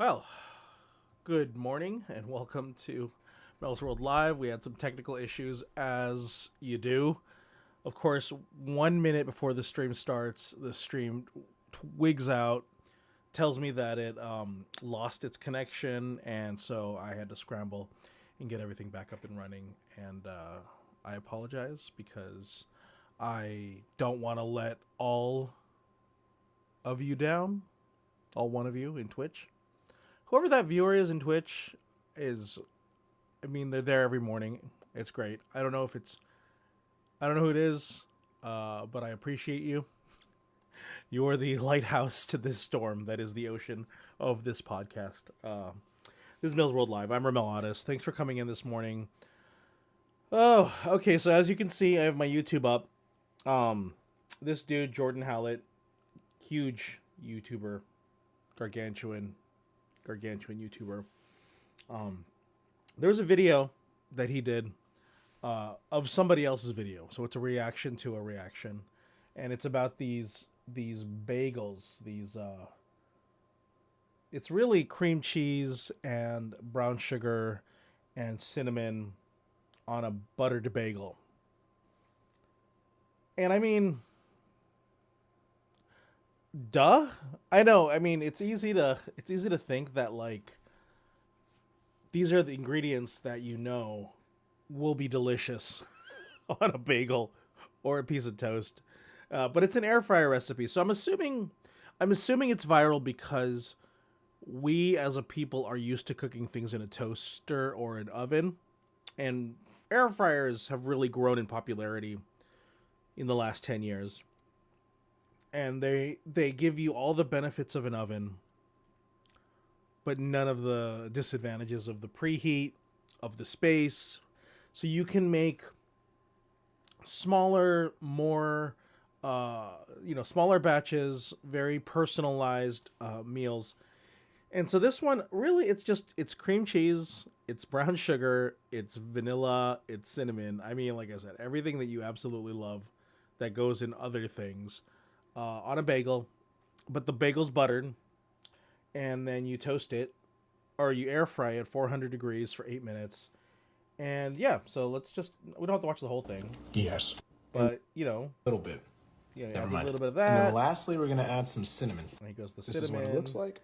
Well, good morning and welcome to Melzworld Live. We had some technical issues as you do. Of course, 1 minute before the stream starts, the stream wigs out, tells me that it lost its connection, and so I had to scramble and get everything back up and running. And I apologize because I don't want to let all of you down, all one of you in Twitch. Whoever that viewer is in Twitch is, I mean, they're there every morning. It's great. I don't know who it is, but I appreciate you. You are the lighthouse to this storm that is the ocean of this podcast. This is Melzworld Live. I'm Ramel Otis. Thanks for coming in this morning. Oh, okay. So as you can see, I have my YouTube up. This dude, Jordan Howlett, huge YouTuber, gargantuan YouTuber. There was a video that he did of somebody else's video, so it's a reaction to a reaction, and it's about these bagels. It's really cream cheese and brown sugar and cinnamon on a buttered bagel. And I mean, duh. I know. I mean, it's easy to think that like these are the ingredients that you know will be delicious on a bagel or a piece of toast. But it's an air fryer recipe, so I'm assuming it's viral because we as a people are used to cooking things in a toaster or an oven, and air fryers have really grown in popularity in the last 10 years. And they give you all the benefits of an oven, but none of the disadvantages of the preheat, of the space. So you can make smaller, more, smaller batches, very personalized meals. And so this one, really, it's cream cheese, it's brown sugar, it's vanilla, it's cinnamon. I mean, like I said, everything that you absolutely love that goes in other things. On a bagel, but the bagel's buttered, and then you toast it, or you air fry it 400 degrees for 8 minutes. And yeah, so we don't have to watch the whole thing. Yes. But, a little bit. Yeah, Never a mind. little bit of And that. then lastly, we're going to add some cinnamon. And here goes the This cinnamon. is what it looks like.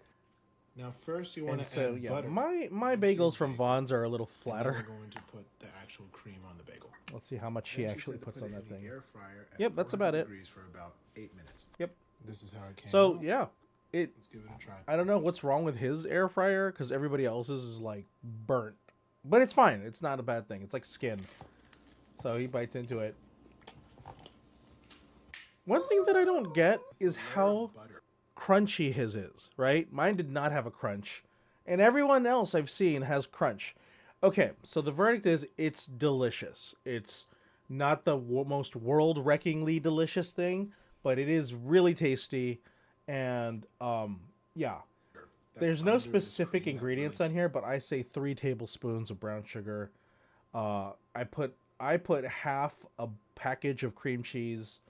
Now first you want to add butter. My bagels from Vaughn's are a little flatter. And then we're going to put the actual cream on the bagel. Let's see how much he actually puts on that thing. Air fryer at Yep, that's about it. degrees for about 8 minutes. Yep. This is how it came So, out. yeah. Let's give it a try. I don't know what's wrong with his air fryer, because everybody else's is, like, burnt. But it's fine. It's not a bad thing. It's like skin. So he bites into it. One thing that I don't get is how crunchy his is, right? Mine did not have a crunch. And everyone else I've seen has crunch. Okay, so the verdict is it's delicious. It's not the most world-wreckingly delicious thing, but it is really tasty. And, yeah. There's no specific ingredients on here, but I say 3 tablespoons of brown sugar. I put half a package of cream cheese,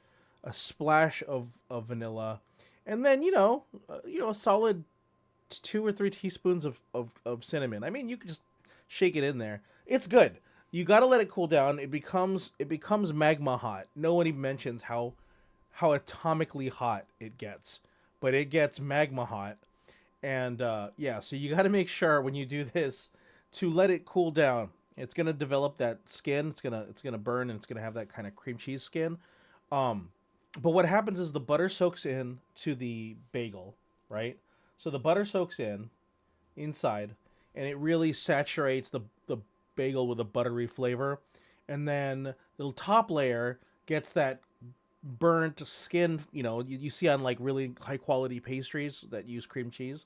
a splash of vanilla, and then, a solid 2 or 3 teaspoons of cinnamon. I mean, you could just shake it in there. It's good. You got to let it cool down. It becomes magma hot. Nobody mentions how atomically hot it gets, but it gets magma hot. And so you got to make sure when you do this to let it cool down. It's gonna develop that skin. It's gonna burn, and it's gonna have that kind of cream cheese skin. But what happens is the butter soaks in to the bagel, right? So the butter soaks in inside, and it really saturates the bagel with a buttery flavor. And then the top layer gets that burnt skin, you see on like really high quality pastries that use cream cheese.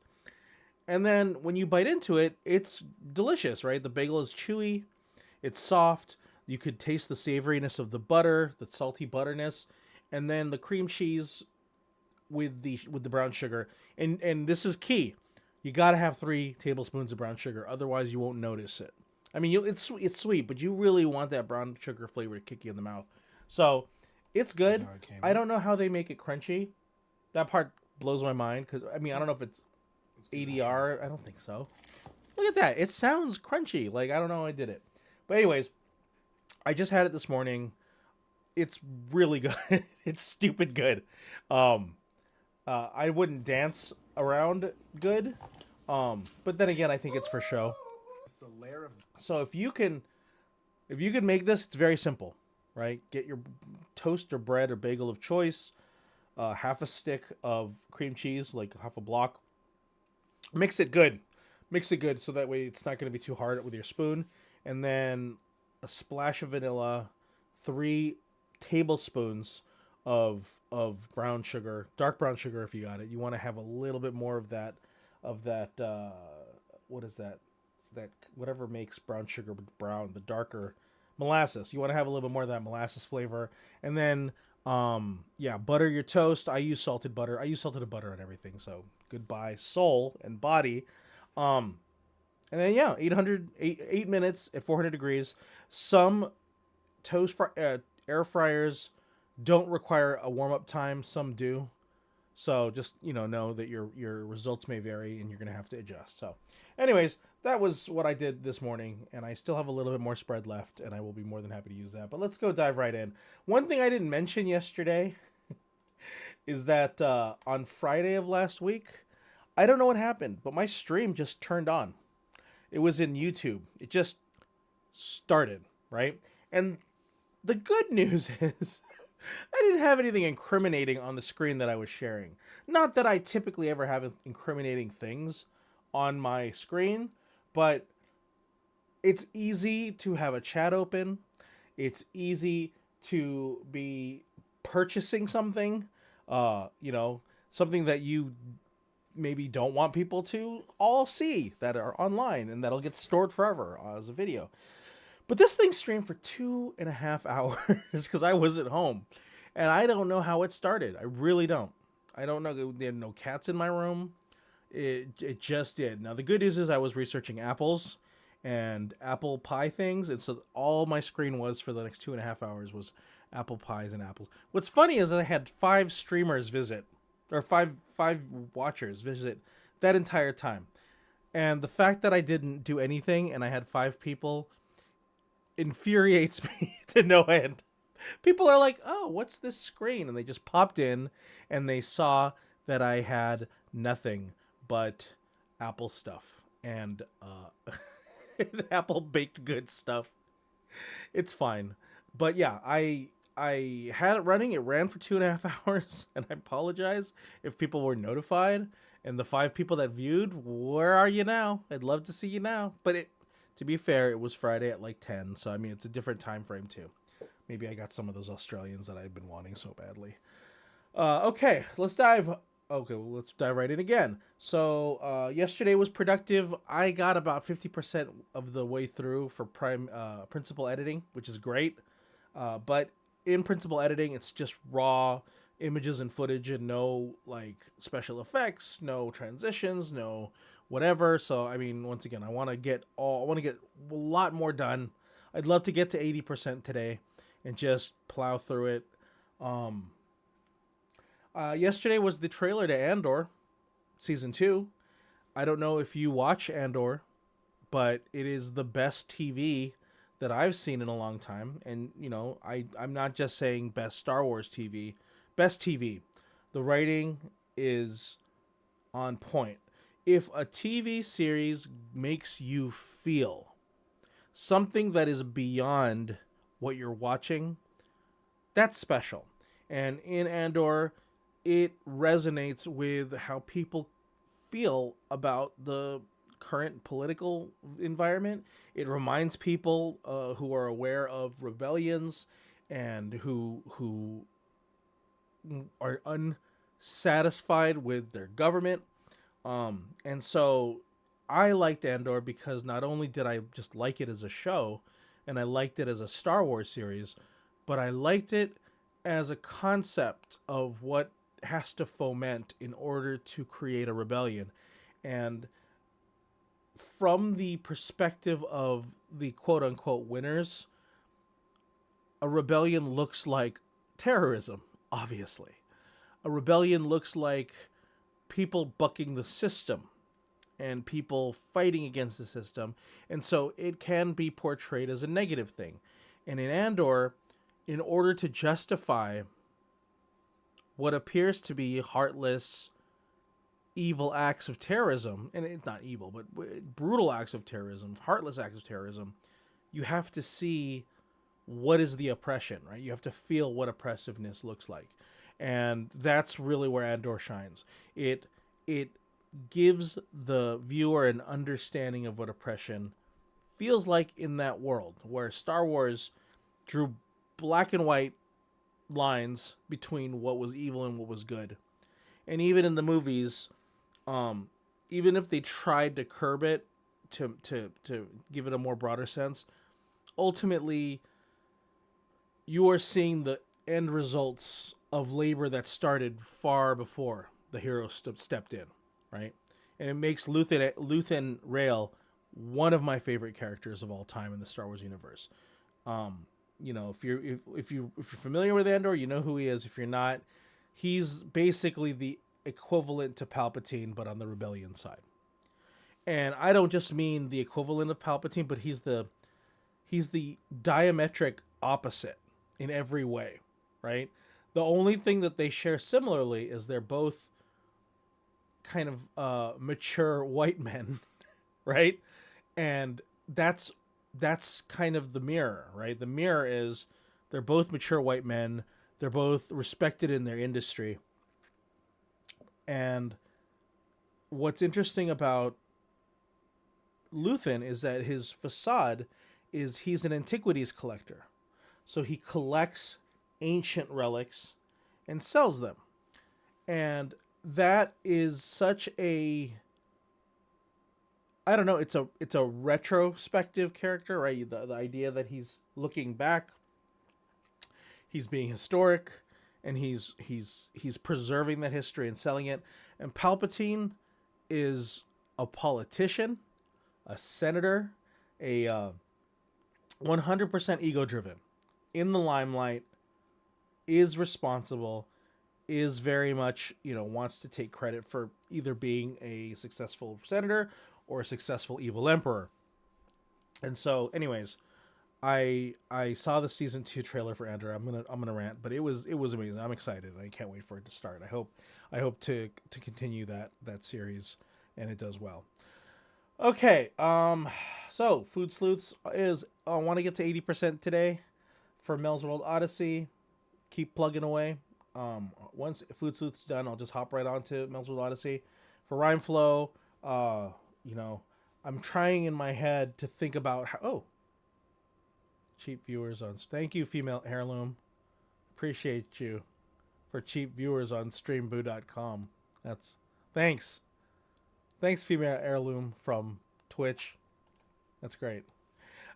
And then when you bite into it, it's delicious, right? The bagel is chewy, it's soft. You could taste the savoriness of the butter, the salty butterness, and then the cream cheese with the brown sugar. And this is key. You got to have 3 tablespoons of brown sugar, otherwise you won't notice it. I mean, it's sweet, but you really want that brown sugar flavor to kick you in the mouth. So it's good. I don't know how they make it crunchy. That part blows my mind because, I mean, I don't know if it's ADR. I don't think so. Look at that. It sounds crunchy. Like, I don't know how I did it. But anyways, I just had it this morning. It's really good. It's stupid good. I wouldn't dance around good. But then again, I think it's for show. So if you can make this, it's very simple, right? Get your toast or bread or bagel of choice, half a stick of cream cheese, like half a block. Mix it good. Mix it good so that way it's not going to be too hard with your spoon. And then a splash of vanilla, 3 tablespoons of brown sugar, dark brown sugar if you got it. You want to have a little bit more of that what is that? That whatever makes brown sugar brown, the darker molasses. You want to have a little bit more of that molasses flavor. And then butter your toast. I use salted butter. I use salted butter on everything. So goodbye soul and body. And then 8 minutes at 400 degrees. Some air fryers don't require a warm up time. Some do. So just, know that your results may vary and you're going to have to adjust. So anyways, that was what I did this morning, and I still have a little bit more spread left, and I will be more than happy to use that. But let's go dive right in. One thing I didn't mention yesterday is that on Friday of last week, I don't know what happened, but my stream just turned on. It was in YouTube. It just started, right? And the good news is I didn't have anything incriminating on the screen that I was sharing. Not that I typically ever have incriminating things on my screen, but it's easy to have a chat open. It's easy to be purchasing something, something that you maybe don't want people to all see that are online and that'll get stored forever as a video. But this thing streamed for 2.5 hours because I was at home. And I don't know how it started. I really don't. I don't know. There had no cats in my room. It just did. Now, the good news is I was researching apples and apple pie things. And so all my screen was for the next 2.5 hours was apple pies and apples. What's funny is I had 5 streamers visit, or five watchers visit that entire time. And the fact that I didn't do anything and I had 5 people infuriates me to no end. People are like, oh, what's this screen? And they just popped in and they saw that I had nothing but Apple stuff and Apple baked goods stuff. It's fine. But yeah, I had it running. It ran for 2.5 hours, and I apologize if people were notified. And the 5 people that viewed, where are you now? I'd love to see you now. But to be fair, it was Friday at like 10, so I mean it's a different time frame too. Maybe I got some of those Australians that I've been wanting so badly. Let's dive right in again. So yesterday was productive. I got about 50% of the way through for principal editing, which is great. But in principal editing, it's just raw images and footage and no like special effects, no transitions, no whatever. So I mean, once again, I want to get a lot more done. I'd love to get to 80% today and just plow through it. Yesterday was the trailer to Andor season 2. I don't know if you watch Andor, but it is the best TV that I've seen in a long time. And I'm not just saying best Star Wars TV, best TV. The writing is on point. If a TV series makes you feel something that is beyond what you're watching, that's special. And in Andor, it resonates with how people feel about the current political environment. It reminds people who are aware of rebellions and who are unsatisfied with their government. And so I liked Andor because not only did I just like it as a show, and I liked it as a Star Wars series, but I liked it as a concept of what has to foment in order to create a rebellion. And from the perspective of the quote-unquote winners, a rebellion looks like terrorism, obviously. A rebellion looks like people bucking the system. and people fighting against the system. And so it can be portrayed as a negative thing. And in Andor, in order to justify what appears to be heartless, evil acts of terrorism, and it's not evil, but brutal acts of terrorism, heartless acts of terrorism, you have to see what is the oppression, right? You have to feel what oppressiveness looks like. And that's really where Andor shines. It gives the viewer an understanding of what oppression feels like in that world, where Star Wars drew black and white lines between what was evil and what was good. And even in the movies, even if they tried to curb it to give it a more broader sense, ultimately you are seeing the end results of labor that started far before the hero stepped in, right? And it makes Luthen Rael one of my favorite characters of all time in the Star Wars universe. If you're familiar with Andor, you know who he is. If you're not, he's basically the equivalent to Palpatine, but on the rebellion side. And I don't just mean the equivalent of Palpatine, but he's the diametric opposite in every way, right? The only thing that they share similarly is they're both kind of mature white men, right? And that's kind of the mirror, right? The mirror is they're both mature white men. They're both respected in their industry. And what's interesting about Luthen is that his facade is he's an antiquities collector. So he collects ancient relics and sells them. And that is such a, I don't know, it's a retrospective character, right? The idea that he's looking back, he's being historic, and he's preserving that history and selling it. And Palpatine is a politician, a senator, a 100% ego-driven, in the limelight, is responsible, is very much, wants to take credit for either being a successful senator or a successful evil emperor. And so, anyways, I saw the season 2 trailer for Andor. I'm gonna rant, but it was amazing. I'm excited. I can't wait for it to start. I hope to continue that series, and it does well. Okay, so Food Sleuths is I want to get to 80% today for Melzworld Odyssey. Keep plugging away. Once Food Sleuth's done, I'll just hop right on to Melzworld Odyssey. For Rhyme Flow, I'm trying in my head to think about how. Cheap viewers on. Thank you, Female Heirloom. Appreciate you for cheap viewers on streamboo.com. Thanks. Thanks, Female Heirloom from Twitch. That's great.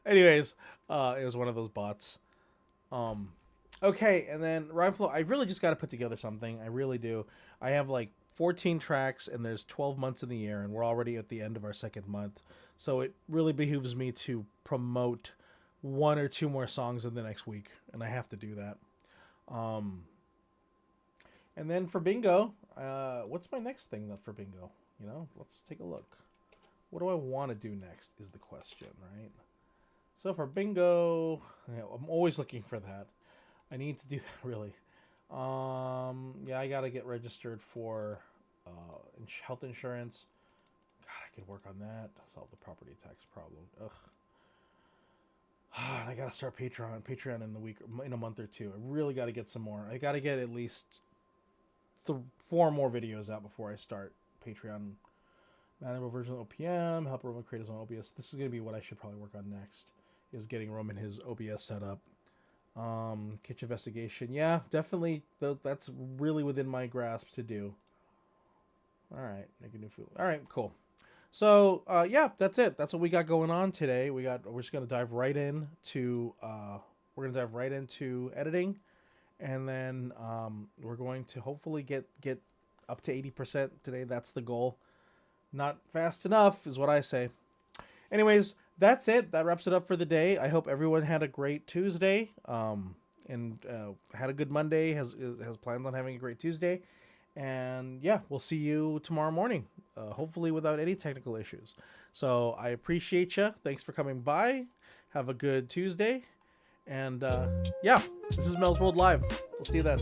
Anyways, it was one of those bots. Okay, and then Rhyme Flow. I really just got to put together something. I really do. I have like 14 tracks, and there's 12 months in the year, and we're already at the end of our second month. So it really behooves me to promote one or two more songs in the next week, and I have to do that. And then for bingo, what's my next thing for bingo? Let's take a look. What do I want to do next is the question, right? So for bingo, I'm always looking for that. I need to do that, really. I gotta get registered for health insurance. God, I could work on that. Solve the property tax problem. Ugh. I gotta start Patreon in a month or two. I really gotta get some more. I gotta get at least 4 more videos out before I start Patreon. Manageable version of OPM, help Roman create his own OBS. This is gonna be what I should probably work on next, is getting Roman his OBS set up. Kitchen investigation. Yeah, definitely. That's really within my grasp to do. All right, make a new food. All right, cool. So, that's it. That's what we got going on today. We're just going to dive right into editing, and then we're going to hopefully get up to 80% today. That's the goal. Not fast enough is what I say. Anyways, that's it. That wraps it up for the day. I hope everyone had a great Tuesday, and had a good Monday, has plans on having a great Tuesday. And yeah, we'll see you tomorrow morning, hopefully without any technical issues. So I appreciate you. Thanks for coming by. Have a good Tuesday. And yeah, this is Melzworld Live. We'll see you then.